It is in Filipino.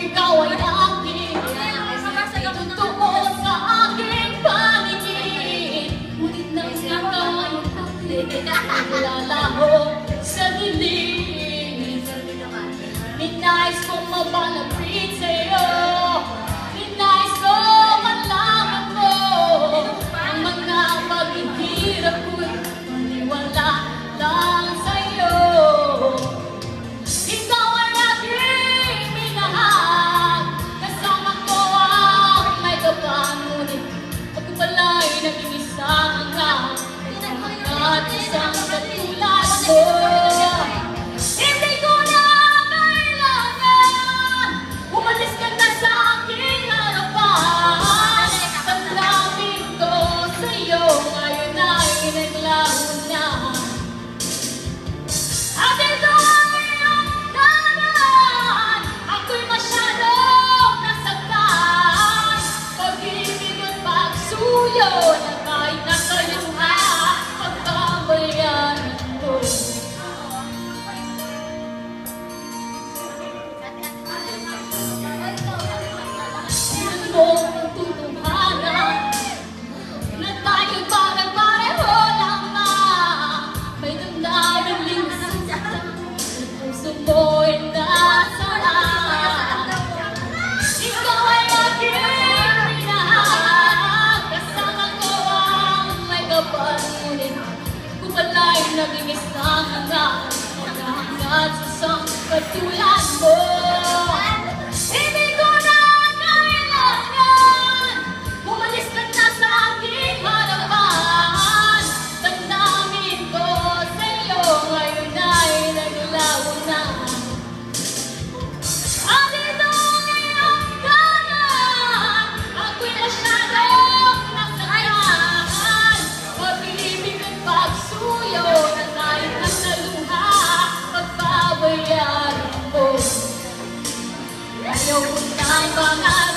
ikaw ay aking totoo sa aking paningin. Ngunit nang nalalaho sa dilim, ninais kong mabalapit sa'yo, ninais kong malaman mo ang mga paghihirap ko'y maniwala lang sa'yo. Ikaw ay aking minahal, kasama ko ang may kapal, ngunit ako pala'y naging isang hanggang at isang katulad mo. Hindi ko na kailangan umalis ka na sa aking harapan. Paglamin ko sa'yo ngayon ay naglaho na. At ito ang iyong dahilan, ako'y masyadong nasaktan. Pag-ibig at pagsuyo na kahit nasa luha, pagbabayaran ko. Sino mo ang tutuhanan na tayo parang pareho lamang? May damdamin linis sa puso mo'y nasaan. Ikaw ay aking minahal, kasama ko ang may kapal, ngunit ko pala'y naging isang hanggang at isang katulad mo. Hindi ko na kailangan umalis ka na sa aking harapan. Damdamin ko sa'yo ngayon ay naglaho na. At ito ang iyong dahilan, ako'y masyadong nasaktan. Pag-ibig at pagsuyo na kahit nasa luha, pagbabayaran ko. Ayaw ko nang